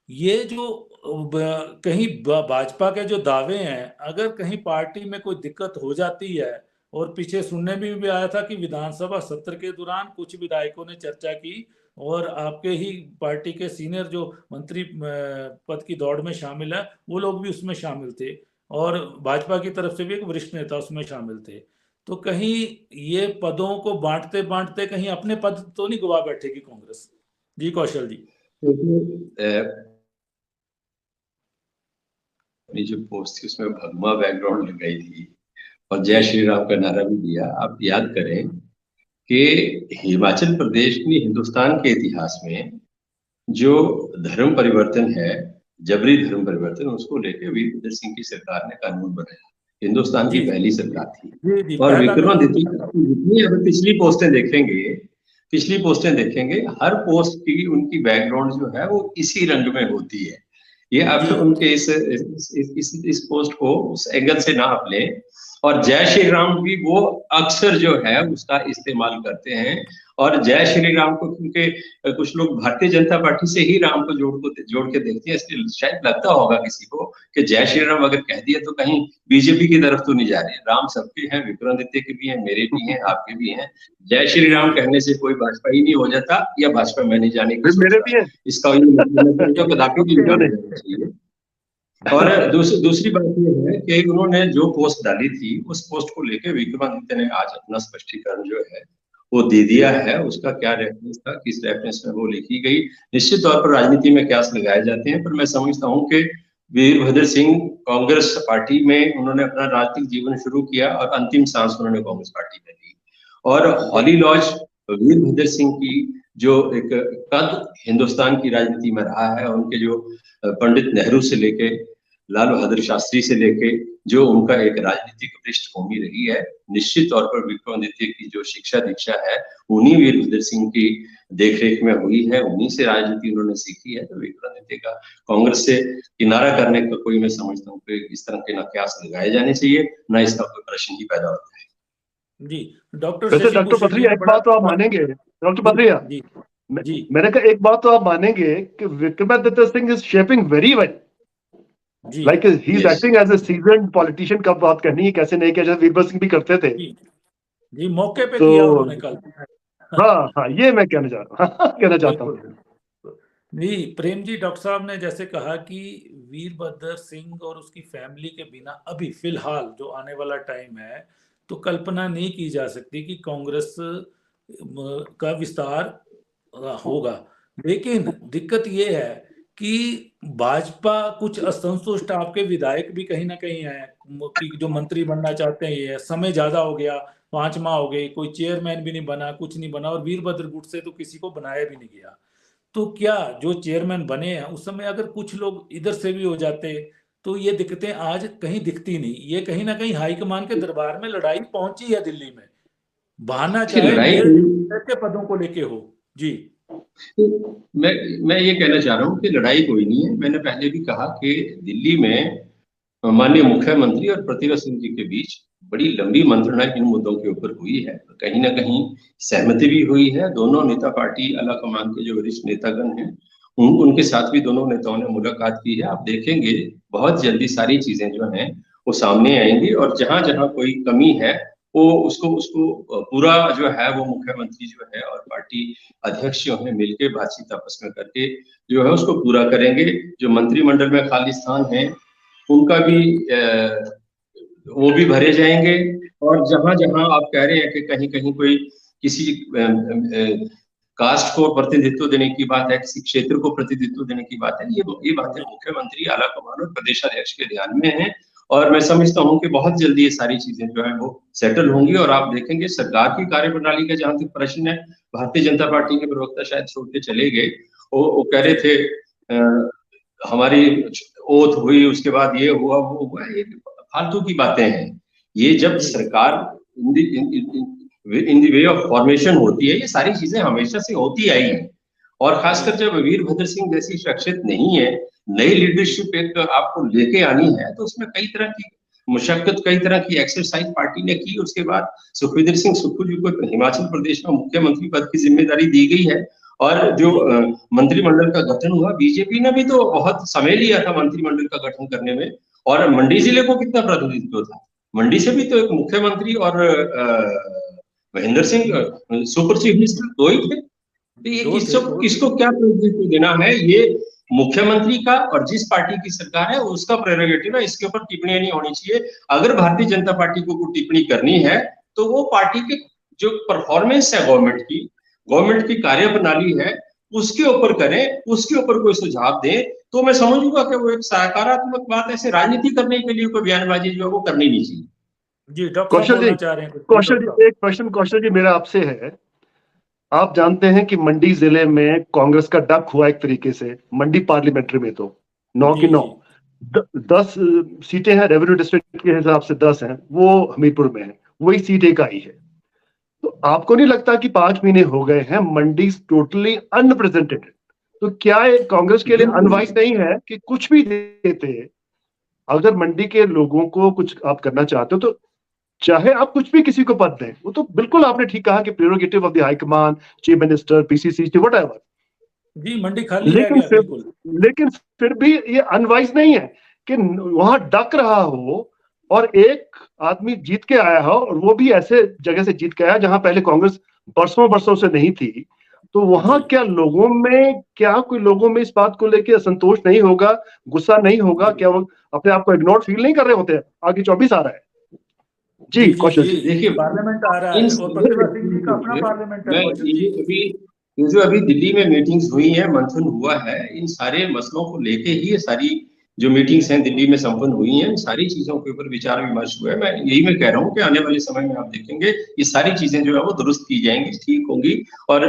ये जो कहीं भाजपा के जो दावे हैं, अगर कहीं पार्टी में कोई दिक्कत हो जाती है, और पीछे सुनने में भी आया था कि विधानसभा सत्र के दौरान कुछ विधायकों ने चर्चा की और आपके ही पार्टी के सीनियर जो मंत्री पद की दौड़ में शामिल है वो लोग भी उसमें शामिल थे, और भाजपा की तरफ से भी एक वरिष्ठ नेता उसमें शामिल थे। तो कहीं ये पदों को बांटते बांटते कहीं अपने पद तो नहीं गवा बैठेगी कांग्रेस? जी कौशल जी। अपनी जो पोस्ट थी उसमें भगवा बैकग्राउंड लगाई थी और जय श्री राम का नारा भी दिया। आप याद करें कि हिमाचल प्रदेश में हिंदुस्तान के इतिहास में जो धर्म परिवर्तन है, जबरी धर्म परिवर्तन, उसको लेके वीरभद्र सिंह की सरकार ने कानून बनाया। हिंदुस्तान की पहली सरकार थी। और विक्रमादित्य जितनी अगर पिछली पोस्टें देखेंगे हर पोस्ट की उनकी बैकग्राउंड जो है वो इसी रंग में होती है। ये आप उनके इस पोस्ट को उस एंगल से ना आप लें। और जय श्री राम भी वो अक्सर जो है उसका इस्तेमाल करते हैं। और जय श्री राम को क्योंकि कुछ लोग भारतीय जनता पार्टी से ही राम को जोड़ के देखते हैं, इसलिए शायद लगता होगा किसी को कि जय श्री राम अगर कह दिया तो कहीं बीजेपी की तरफ तो नहीं जा रही। राम सबके हैं, विक्रमादित्य के भी हैं, मेरे भी हैं, आपके भी हैं। जय श्री राम कहने से कोई भाजपा ही नहीं हो जाता, या भाजपा में नहीं जाने की मेरे भी है इसका कदापि भी नहीं होना चाहिए। और दूसरी बात यह है कि उन्होंने जो पोस्ट डाली थी उस पोस्ट को लेकर विक्रमादित्य ने आज अपना स्पष्टीकरण जो है वो दे दिया है। उसका क्या रेफरेंस था, किस रेफरेंस में वो लिखी गई, निश्चित तौर पर राजनीति में क्यास लगाए जाते हैं। पर मैं समझता हूँ कि वीरभद्र सिंह कांग्रेस पार्टी में उन्होंने अपना राजनीतिक जीवन शुरू किया और अंतिम सांस उन्होंने कांग्रेस पार्टी में ली। और हॉली लॉज वीरभद्र सिंह की जो एक कद हिंदुस्तान की राजनीति में रहा है, उनके जो पंडित नेहरू से लेके लाल बहादुर शास्त्री से लेके जो उनका एक राजनीतिक पृष्ठभूमि रही है, निश्चित तौर पर विक्रमादित्य की जो शिक्षा दीक्षा है उन्हीं वीरभद्र सिंह की देखरेख में हुई है, उन्हीं से राजनीति उन्होंने सीखी है। तो विक्रमादित्य का कांग्रेस से किनारा करने का कोई, मैं समझता हूँ कि इस तरह के ना कयास लगाए जाने चाहिए, ना इसका कोई प्रश्न ही पैदा होता है। जी डॉक्टर पथरिया, एक बात तो आप मानेंगे डॉक्टर पथरिया, मैंने कहा एक बात तो आप मानेंगे कि Vikramaditya Singh is shaping very well, like he is acting as a seasoned politician. कब बात करनी है, कैसे नहीं किया, जैसे वीरभद्र सिंह भी करते थे जी मौके पे किया उन्होंने कल। हाँ, ये मैं कहना चाहता हूँ। जी प्रेम जी, डॉक्टर साहब ने जैसे कहा कि वीरभद्र सिंह और उसकी फैमिली के बिना अभी फिलहाल जो आने वाला टाइम है तो कल्पना नहीं की जा सकती कि कांग्रेस का विस्तार होगा। लेकिन दिक्कत ये है कि भाजपा कुछ असंतुष्ट आपके विधायक भी कहीं ना कहीं हैं कि जो मंत्री बनना चाहते हैं, ये समय ज्यादा हो गया, 5 माह हो गए, कोई चेयरमैन भी नहीं बना, कुछ नहीं बना, और वीरभद्र गुट से तो किसी को बनाया भी नहीं गया। तो क्या जो चेयरमैन बने हैं उस समय अगर कुछ लोग इधर से भी हो जाते तो ये दिक्कतें आज कहीं दिखती नहीं। ये कहीं ना कहीं हाईकमान के दरबार में लड़ाई पहुंची है दिल्ली में, बहाना चाहे के पदों को लेके हो। जी मैं ये कहना चाह रहा हूँ कि लड़ाई कोई नहीं है। मैंने पहले भी कहा कि दिल्ली में माननीय मुख्यमंत्री और प्रतिभा सिंह जी के बीच बड़ी लंबी मंत्रणा इन मुद्दों के ऊपर हुई है। कहीं ना कहीं सहमति भी हुई है। दोनों नेता पार्टी आला कमान के जो वरिष्ठ नेतागण हैं उनके साथ भी दोनों नेताओं ने मुलाकात की है। आप देखेंगे बहुत जल्दी सारी चीजें जो हैं वो सामने आएंगी, और जहां जहां कोई कमी है वो उसको पूरा जो है वो मुख्यमंत्री जो है और पार्टी अध्यक्ष जो है मिलकर बातचीत आपस में करके जो है उसको पूरा करेंगे। जो मंत्रिमंडल में खाली स्थान है उनका भी वो भी भरे जाएंगे। और जहां जहां आप कह रहे हैं कि कहीं कहीं कोई किसी कास्ट को प्रतिनिधित्व देने की बात है, किसी क्षेत्र को प्रतिनिधित्व देने की बात है, ये बातें मुख्यमंत्री आला कमान और प्रदेशाध्यक्ष के ध्यान में है। और मैं समझता हूं कि बहुत जल्दी ये सारी चीजें जो है वो सेटल होंगी। और आप देखेंगे सरकार की कार्यप्रणाली का जहां तक प्रश्न है, भारतीय जनता पार्टी के प्रवक्ता शायद छोड़ के चले गए, वो कह रहे थे हमारी ओथ हुई, उसके बाद ये हुआ वो हुआ, ये फालतू की बातें हैं। ये जब सरकार in the way of formation होती है, ये सारी चीजें हमेशा से होती आई हैं। और खासकर जब वीरभद्र सिंह जैसी शख्सियत नहीं है, नई लीडरशिप एक आपको लेके आनी है, तो उसमें कई तरह की मुशक्कत, कई तरह की एक्सरसाइज पार्टी ने की। उसके बाद सुखविंदर सिंह सुक्खू जी को हिमाचल प्रदेश में मुख्यमंत्री पद की जिम्मेदारी दी गई है। और जो मंत्रिमंडल का गठन हुआ, बीजेपी ने भी तो बहुत समय लिया था मंत्रिमंडल का गठन करने में। और मंडी जिले को कितना प्रतिनिधित्व था, मंडी से भी तो एक मुख्यमंत्री और Mahendra Singh super chief minister दो ही थे। तो ये किसको क्या प्रतिनिधित्व देना है, ये मुख्यमंत्री का और जिस पार्टी की सरकार है उसका प्रेरोगेटिव है, इसके ऊपर टिप्पणियां नहीं होनी चाहिए। अगर भारतीय जनता पार्टी को कोई टिप्पणी करनी है तो वो पार्टी के जो परफॉर्मेंस है गवर्नमेंट की कार्यप्रणाली है उसके ऊपर करें, उसके ऊपर कोई सुझाव दें, तो मैं समझूंगा कि वो एक सकारात्मक बात है। ऐसे राजनीति करने के लिए कोई बयानबाजी जो है वो करनी नहीं चाहिए। जी डॉक्टर साहब बोलना चाह रहे हैं। कौशल जी, एक क्वेश्चन कौशल जी मेरा आपसे है। आप जानते हैं कि मंडी जिले में कांग्रेस का डक हुआ एक तरीके से, मंडी पार्लियामेंट्री में तो 9 की 9 10 सीटें हैं, रेवेन्यू डिस्ट्रिक्ट के हिसाब से 10 हैं, वो हमीरपुर में है, वही सीट एक आई है। तो आपको नहीं लगता कि 5 महीने हो गए हैं, मंडी टोटली अनप्रेजेंटेड, तो क्या कांग्रेस के लिए अनवाइज नहीं है कि कुछ भी देते? अगर मंडी के लोगों को कुछ आप करना चाहते हो तो चाहे आप कुछ भी किसी को पद दें, वो तो बिल्कुल आपने ठीक कहा कि prerogative of the high command, chief minister, PCC, whatever. जी मंडी खाली रह गया बिल्कुल। लेकिन फिर भी ये अनवाइज नहीं है कि वहां डक रहा हो और एक आदमी जीत के आया हो, और वो भी ऐसे जगह से जीत के आया जहां पहले कांग्रेस बरसों से नहीं थी। तो वहां क्या कोई लोगों में इस बात को लेकर असंतोष नहीं होगा, गुस्सा नहीं होगा? क्या वो अपने आप को इग्नोर फील नहीं कर रहे होते? आगे 24 आ रहा है। जी कौशल जी, देखिए पार्लियामेंट आ रहा है और प्रतिभा सिंह जी का अपना पार्लियामेंट है। ये जो अभी दिल्ली में मीटिंग्स हुई है, मंथन हुआ है, इन सारे मसलों को लेके ही ये सारी जो मीटिंग्स हैं दिल्ली में संपन्न हुई हैं, सारी चीजों के ऊपर विचार विमर्श हुआ है। मैं कह रहा हूँ कि आने वाले समय में आप देखेंगे ये सारी चीजें जो है वो दुरुस्त की जाएंगी, ठीक होंगी, और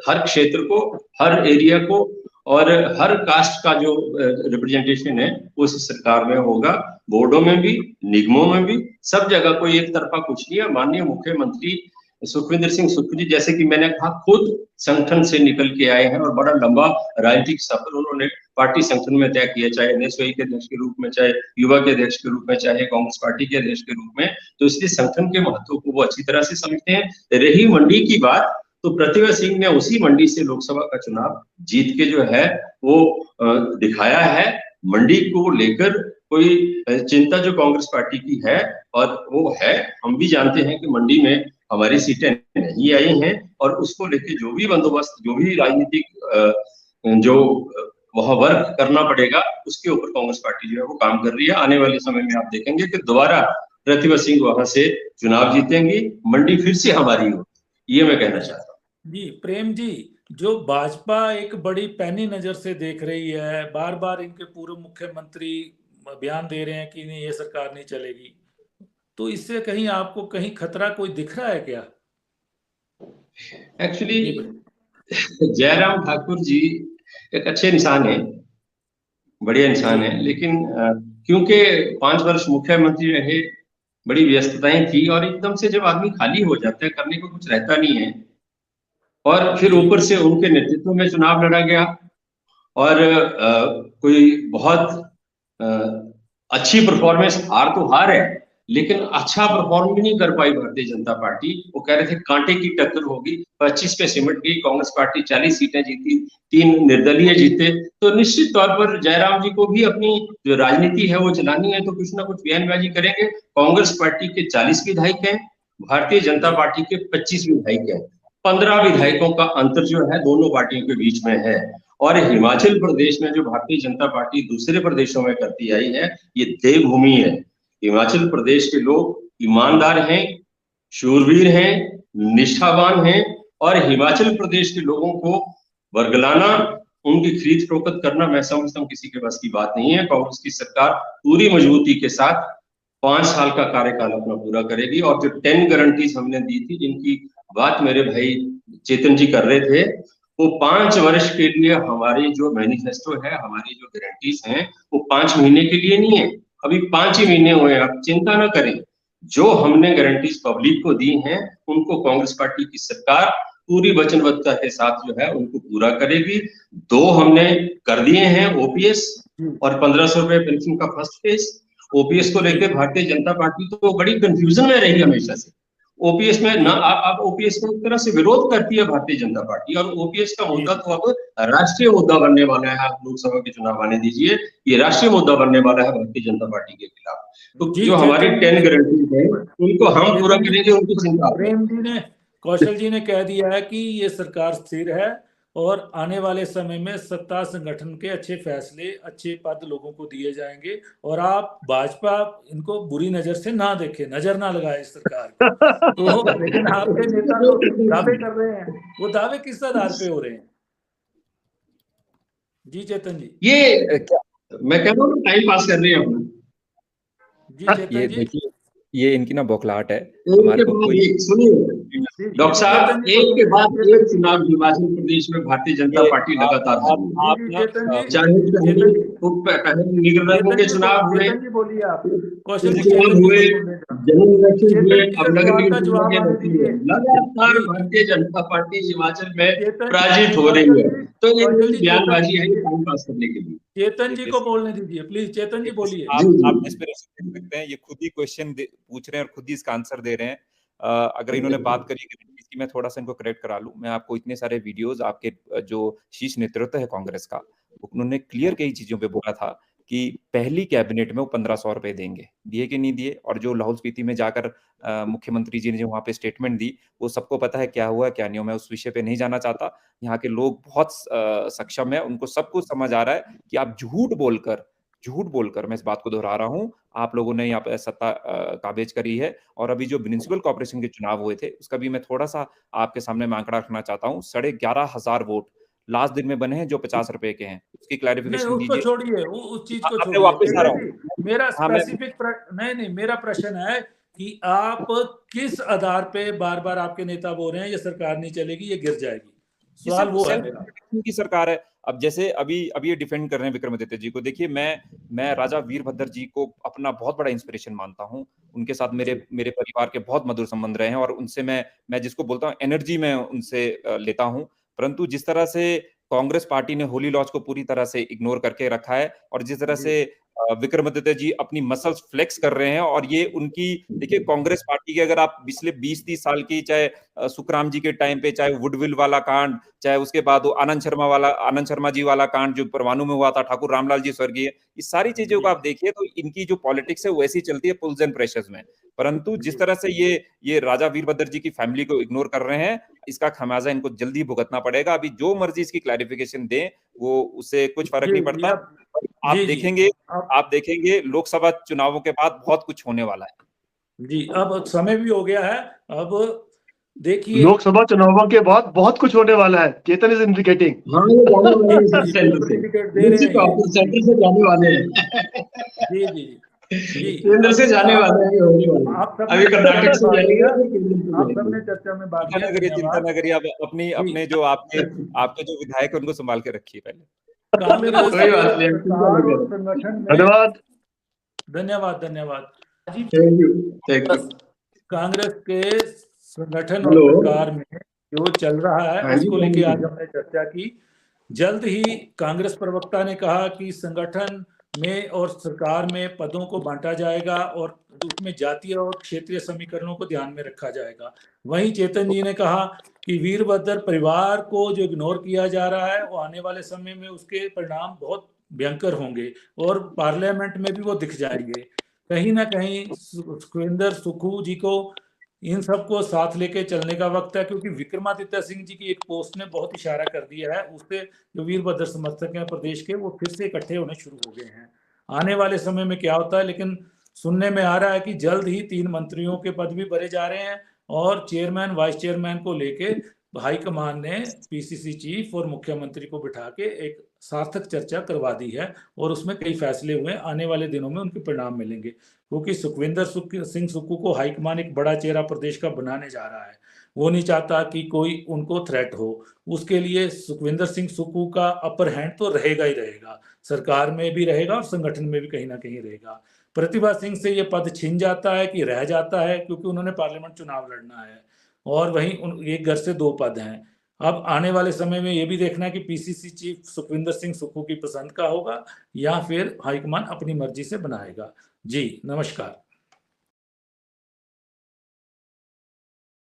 हर क्षेत्र को, हर एरिया को और हर कास्ट का जो रिप्रेजेंटेशन है उस सरकार में होगा, बोर्डों में भी, निगमों में भी, सब जगह। कोई एक तरफा कुछ नहीं है। माननीय मुख्यमंत्री सुखविंदर सिंह सुक्खू जी, जैसे कि मैंने कहा, खुद संगठन से निकल के आए हैं और बड़ा लंबा राजनीतिक सफर उन्होंने पार्टी संगठन में तय किया, चाहे एनएसयूआई के अध्यक्ष के रूप में, चाहे युवा के अध्यक्ष के रूप में, चाहे कांग्रेस पार्टी के अध्यक्ष के रूप में। तो इसलिए संगठन के महत्व को वो अच्छी तरह से समझते हैं। रही मंडी की बात, तो प्रतिभा सिंह ने उसी मंडी से लोकसभा का चुनाव जीत के जो है वो दिखाया है। मंडी को लेकर कोई चिंता जो कांग्रेस पार्टी की है, और वो है, हम भी जानते हैं कि मंडी में हमारी सीटें नहीं आई हैं, और उसको लेके जो भी बंदोबस्त, जो भी राजनीतिक जो वहां वर्क करना पड़ेगा, उसके ऊपर कांग्रेस पार्टी जो है वो काम कर रही है। आने वाले समय में आप देखेंगे कि दोबारा प्रतिभा सिंह वहां से चुनाव जीतेंगी, मंडी फिर से हमारी हो, ये मैं कहना चाहता हूँ। जी प्रेम जी, जो भाजपा एक बड़ी पैनी नजर से देख रही है, बार बार इनके पूर्व मुख्यमंत्री बयान दे रहे हैं कि नहीं ये सरकार नहीं चलेगी, तो इससे कहीं आपको कहीं खतरा कोई दिख रहा है क्या? एक्चुअली जयराम ठाकुर जी एक अच्छे इंसान है, बढ़िया इंसान है, लेकिन क्योंकि 5 वर्ष मुख्यमंत्री रहे, बड़ी व्यस्तताएं थी, और एकदम से जब आदमी खाली हो जाता है, करने को कुछ रहता नहीं है, और फिर ऊपर से उनके नेतृत्व में चुनाव लड़ा गया, और कोई बहुत अच्छी परफॉर्मेंस, हार तो हार है, लेकिन अच्छा परफॉर्म भी नहीं कर पाई भारतीय जनता पार्टी। वो कह रहे थे कांटे की टक्कर होगी, 25 पे सिमट गई कांग्रेस पार्टी, 40 सीटें जीती, 3 निर्दलीय जीते। तो निश्चित तौर पर जयराम जी को भी अपनी जो राजनीति है वो चलानी है, तो कुछ ना कुछ बयानबाजी करेंगे। कांग्रेस पार्टी के 40 विधायक हैं, भारतीय जनता पार्टी के 25 विधायक हैं, 15 विधायकों का अंतर जो है दोनों पार्टियों के बीच में है। और हिमाचल प्रदेश में जो भारतीय जनता पार्टी दूसरे प्रदेशों में करती आई है, ये देवभूमि है। हिमाचल प्रदेश के लोग ईमानदार हैं, शूरवीर हैं, निष्ठावान हैं, और हिमाचल प्रदेश के लोगों को वर्गलाना, उनकी खरीद फरोख्त करना, मैं समझता हूँ किसी के बस की बात नहीं है। कांग्रेस की सरकार पूरी मजबूती के साथ 5 साल का कार्यकाल अपना पूरा करेगी, और जो 10 गारंटीज हमने दी थी, जिनकी बात मेरे भाई चेतन जी कर रहे थे, वो 5 वर्ष के लिए हमारी जो मैनिफेस्टो है, हमारी जो गारंटीज हैं, वो 5 महीने के लिए नहीं है, अभी 5 ही महीने हुए हैं। आप चिंता ना करें, जो हमने गारंटीज पब्लिक को दी हैं, उनको कांग्रेस पार्टी की सरकार पूरी वचनबद्धता के साथ जो है उनको पूरा करेगी। 2 हमने कर दिए हैं, ओपीएस और 1500 रुपए पेंशन का फर्स्ट फेज। ओपीएस को लेकर भारतीय जनता पार्टी तो बड़ी कंफ्यूजन में रही हमेशा से। ओपीएस में ना आप ओपीएस को एक तरह से विरोध करती है भारतीय जनता पार्टी, और ओपीएस का मुद्दा तो अब राष्ट्रीय मुद्दा बनने वाला है। आप लोकसभा के चुनाव आने दीजिए, ये राष्ट्रीय मुद्दा बनने वाला है भारतीय जनता पार्टी के खिलाफ। तो जो हमारी 10 गारंटीज है उनको हम पूरा करेंगे, उनकी चिंता। प्रेम जी ने, कौशल जी ने कह दिया है कि ये सरकार स्थिर है और आने वाले समय में सत्ता संगठन के अच्छे फैसले, अच्छे पद लोगों को दिए जाएंगे। और आप भाजपा इनको बुरी नजर से ना देखें, नजर ना लगाए इस सरकार की। तो लेकिन आपके नेता तो दावे कर रहे हैं, वो दावे किस आधार पे हो रहे हैं? जी चेतन जी। ये मैं कह रहा हूँ टाइम पास कर रहे हैं हम। जी चेतन ये जी। देखिए, ये इनकी ना बौखलाहट है। एक हमारे के को बाद कोई एक सुनिए डॉक्टर साहब, एक के बाद एक चुनाव हिमाचल प्रदेश में भारतीय जनता पार्टी लगातार हारी है। जी चेतन जी, चाहे चेतन जी, पहले निगम के चुनाव हुए, चेतन जी बोलिए, आप क्वेश्चन को चुनाव चेतन जी हुए, को बोलने दें। जनरल इलेक्शन हुए, चेतन जी अब के नगर सवाल का निगम जवाब चुनाव आने होती है। दीजिए। लगातार जी। भारतीय जनता पार्टी हिमाचल में चेतन पराजित हो रही है। तो ये कौशल जी, बयानबाजी है टाइम पास करने के लिए। चेतन जी को बोलने दीजिए प्लीज। चेतन जी बोलिए। आप डिस्पिरेशन देख सकते हैं, ये खुद ही क्वेश्चन पूछ रहे हैं और खुद ही इसका आंसर दे रहे हैं। अगर इन्होंने बात करी इसकी, मैं थोड़ा सा इनको करेक्ट करा लूं। मैं आपको इतने सारे वीडियोस आपके जो शीर्ष नेतृत्व है कांग्रेस का, उन्होंने क्लियर कई चीजों पे बोला था कि पहली कैबिनेट में वो 1500 रुपए देंगे, दिए कि नहीं दिए। और जो लाहौल स्पीति में जाकर मुख्यमंत्री जी ने जो वहां पे स्टेटमेंट दी, वो सबको पता है क्या हुआ क्या नहीं हुआ। मैं उस विषय पे नहीं जाना चाहता। यहाँ के लोग बहुत सक्षम है, उनको सब कुछ समझ आ रहा है कि आप झूठ बोलकर, मैं इस बात को दोहरा रहा हूं, आप लोगों ने यहाँ पे सत्ता काबिज करी है। और अभी जो म्युनिसिपल कॉर्पोरेशन के चुनाव हुए थे, उसका भी मैं थोड़ा सा आपके सामने मैं आंकड़ा रखना चाहता हूँ। 11,500 वोट लास्ट दिन में बने हैं जो 50 रुपए के हैं। उसकी नहीं, क्लैरिफिकेशन उसको दीजिए। छोड़िए, उस चीज को मैं छोड़िए। वापस आ रहा चेतन जी, हूँ। मेरा हाँ, मैं स्पेसिफिक नहीं, मेरा प्रश्न है कि आप किस आधार पे बार बार आपके नेता बोल रहे हैं ये सरकार नहीं चलेगी, ये गिर जाएगी? सवाल वो है मेरा। की सरकार है। अब जैसे अभी ये डिफेंड कर रहे हैं विक्रमादित्य जी को। देखिए, मैं राजा वीरभद्र जी को अपना बहुत बड़ा इंस्पिरेशन मानता हूं। उनके साथ मेरे परिवार के बहुत मधुर संबंध रहे हैं और उनसे मैं जिसको बोलता हूं एनर्जी में उनसे लेता हूं। परंतु जिस तरह से कांग्रेस पार्टी ने होली लॉज को पूरी तरह से इग्नोर करके रखा है और जिस तरह से विक्रमादित्य जी अपनी मसल्स फ्लेक्स कर रहे हैं, और ये उनकी, देखिए कांग्रेस पार्टी के अगर आप पिछले 20-30 साल की, चाहे सुखराम जी के टाइम पे, चाहे वुडविल वाला कांड, चाहे उसके बाद वो आनंद शर्मा जी वाला कांड जो परवाणु में हुआ था, ठाकुर रामलाल जी स्वर्गीय, इस सारी चीजों को आप देखिए तो इनकी जो पॉलिटिक्स है वैसी चलती है, पुल्स एंड प्रेशर्स में। परंतु जिस तरह से ये राजा वीरभद्र जी की फैमिली को इग्नोर कर रहे हैं, इसका खमियाजा इनको जल्दी भुगतना पड़ेगा। अभी जो मर्जी इसकी क्लैरिफिकेशन दें, वो उससे कुछ फर्क नहीं पड़ता। आप देखेंगे लोकसभा चुनावों के बाद बहुत कुछ होने वाला है। जी, अब समय भी हो गया है। अब देखिए, लोकसभा चुनावों के बाद बहुत कुछ होने वाला है। चेतन इज इंडिकेटिंग। हाँ, सेंटर से जाने वाले हैं। जी जी जी, केंद्र से जाने वाले हैं, होने वाले हैं। आप सबने अभी कर्नाटक से जाएंगे, आप सबने चर्चा में बात किया। चिंता न करिए, आप अपने जो आपके जो विधायक है उनको संभाल के रखिए पहले। कांग्रेस कोई बात नहीं, संगठन में धन्यवाद धन्यवाद। Thank you. कांग्रेस के संगठन और सरकार में जो चल रहा है उसको लेके आज हमने चर्चा की। जल्द ही कांग्रेस प्रवक्ता ने कहा कि संगठन में और सरकार में पदों को बांटा जाएगा और उसमें जातीय और क्षेत्रीय समीकरणों को ध्यान में रखा जाएगा। वहीं चेतन जी ने कहा कि वीरभद्र परिवार को जो इग्नोर किया जा रहा है वो आने वाले समय में उसके परिणाम बहुत भयंकर होंगे और पार्लियामेंट में भी वो दिख जाएंगे। कहीं ना कहीं सुखविंदर सुक्खू जी को इन सबको साथ लेके चलने का वक्त है, क्योंकि विक्रमादित्य सिंह जी की एक पोस्ट ने बहुत इशारा कर दिया है। उससे जो वीरभद्र समर्थक हैं प्रदेश के, वो फिर से इकट्ठे होने शुरू हो गए हैं। आने वाले समय में क्या होता है, लेकिन सुनने में आ रहा है कि जल्द ही 3 मंत्रियों के पद भी भरे जा रहे हैं और चेयरमैन वाइस चेयरमैन को लेके हाईकमान ने पीसीसी चीफ और मुख्यमंत्री को बिठा के एक सार्थक चर्चा करवा दी है और उसमें कई फैसले हुए। आने वाले दिनों में उनके परिणाम मिलेंगे, क्योंकि सुखविंदर सिंह सुक्खू को हाईकमान एक बड़ा चेहरा प्रदेश का बनाने जा रहा है। वो नहीं चाहता कि कोई उनको थ्रेट हो। उसके लिए सुखविंदर सिंह सुक्खू का अपर हैंड तो रहेगा ही रहेगा, सरकार में भी रहेगा और संगठन में भी कहीं ना कहीं रहेगा। प्रतिभा सिंह से ये पद छिन जाता है कि रह जाता है, क्योंकि उन्होंने पार्लियामेंट चुनाव लड़ना है और वहीं एक घर से 2 पद हैं। अब आने वाले समय में ये भी देखना है कि पीसीसी चीफ सुखविंदर सिंह सुक्खू की पसंद का होगा या फिर हाईकमान अपनी मर्जी से बनाएगा। जी नमस्कार।